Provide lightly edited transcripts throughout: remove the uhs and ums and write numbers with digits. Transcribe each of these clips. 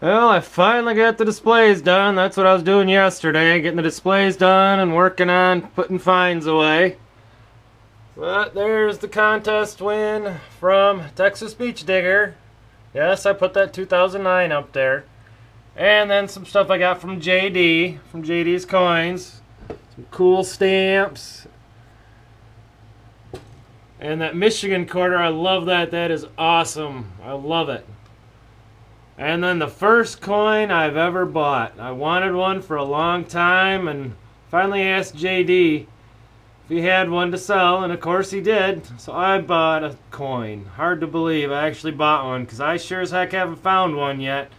Well, I finally got the displays done. That's what I was doing yesterday, getting the displays done and working on putting fines away. But there's the contest win from Texas Beach Digger. Yes, I put that 2009 up there. And then some stuff I got from JD, from JD's Coins. Some cool stamps. And that Michigan quarter, I love that. That is awesome. I love it. And then the first coin I've ever bought. I wanted one for a long time and finally asked JD if he had one to sell, and of course he did. So I bought a coin. Hard to believe I actually bought one because I sure as heck haven't found one yet.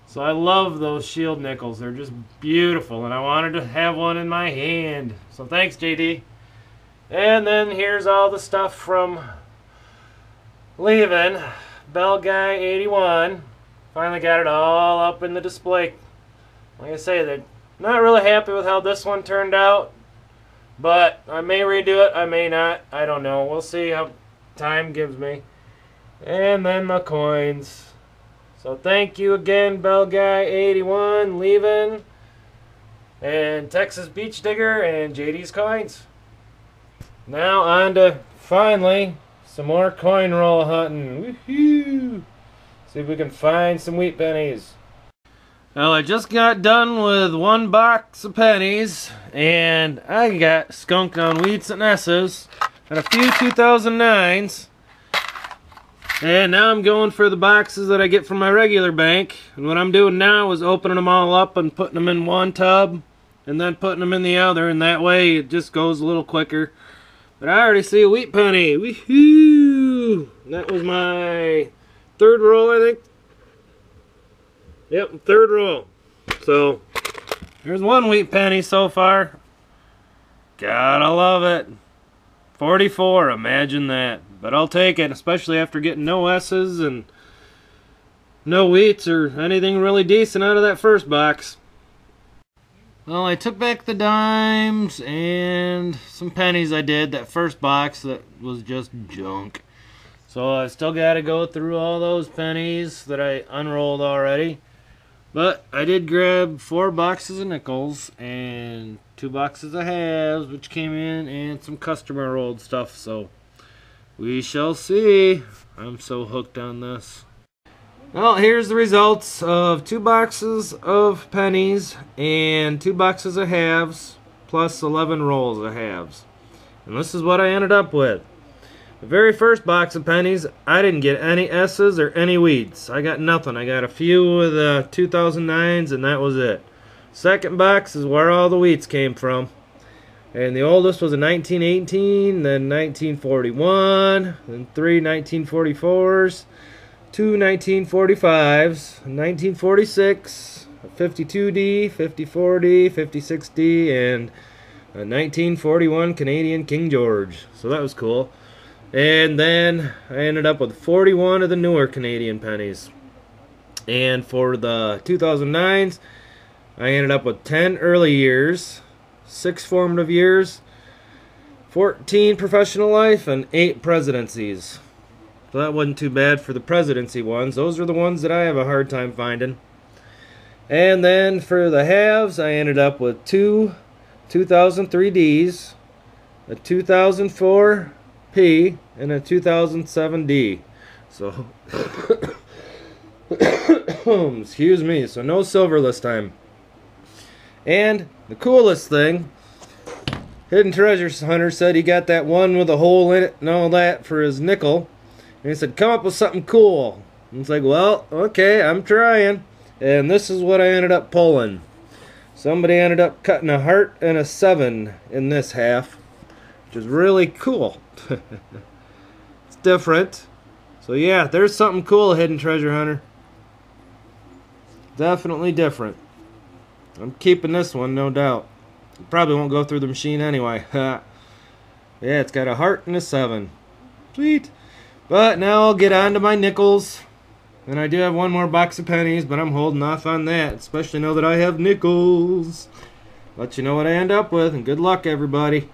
So I love those shield nickels. They're just beautiful and I wanted to have one in my hand. So thanks, JD. And then here's all the stuff from leaving. Bell Guy 81. Finally got it all up in the display. Like I say, they're not really happy with how this one turned out. But I may redo it, I may not. I don't know. We'll see how time gives me. And then the coins. So thank you again, Bell Guy 81, leaving, and Texas Beach Digger, and JD's Coins. Now on to, finally, some more coin roll hunting. Woohoo! See if we can find some wheat pennies. Well, I just got done with one box of pennies, and I got skunked on wheats and S's, and a few 2009s. And now I'm going for the boxes that I get from my regular bank. And what I'm doing now is opening them all up and putting them in one tub, and then putting them in the other, and that way it just goes a little quicker. But I already see a wheat penny. Woohoo! That was my third roll, I think. Yep, third roll. So, here's one wheat penny so far. Gotta love it. 44, imagine that. But I'll take it, especially after getting no S's and no wheats or anything really decent out of that first box. Well, I took back the dimes and some pennies I did. That first box that was just junk. So I still got to go through all those pennies that I unrolled already. But I did grab 4 boxes of nickels and 2 boxes of halves, which came in, and some customer rolled stuff. So we shall see. I'm so hooked on this. Well, here's the results of 2 boxes of pennies and 2 boxes of halves, plus 11 rolls of halves. And this is what I ended up with. The very first box of pennies, I didn't get any S's or any wheats. I got nothing. I got a few of the 2009s, and that was it. Second box is where all the wheats came from. And the oldest was a 1918, then 1941, then 3 1944s, 2 1945s, 1946, a 52D, 54D, 56D, and a 1941 Canadian King George. So that was cool. And then I ended up with 41 of the newer Canadian pennies. And for the 2009s, I ended up with 10 early years, 6 formative years, 14 professional life, and 8 presidencies. So that wasn't too bad for the presidency ones. Those are the ones that I have a hard time finding. And then for the halves, I ended up with 2 2003Ds, a 2004 P, and a 2007 D. So, excuse me, so no silver this time. And the coolest thing, Hidden Treasure Hunter said he got that one with a hole in it and all that for his nickel. And he said, come up with something cool. And it's like, well, okay, I'm trying. And this is what I ended up pulling. Somebody ended up cutting a heart and a 7 in this half, which is really cool. It's different. So yeah, there's something cool, Hidden Treasure Hunter. Definitely different. I'm keeping this one, no doubt. It probably won't go through the machine anyway. Yeah, it's got a heart and a 7. Sweet. But now I'll get on to my nickels. And I do have one more box of pennies, but I'm holding off on that, especially now that I have nickels. Let you know what I end up with, and good luck, everybody.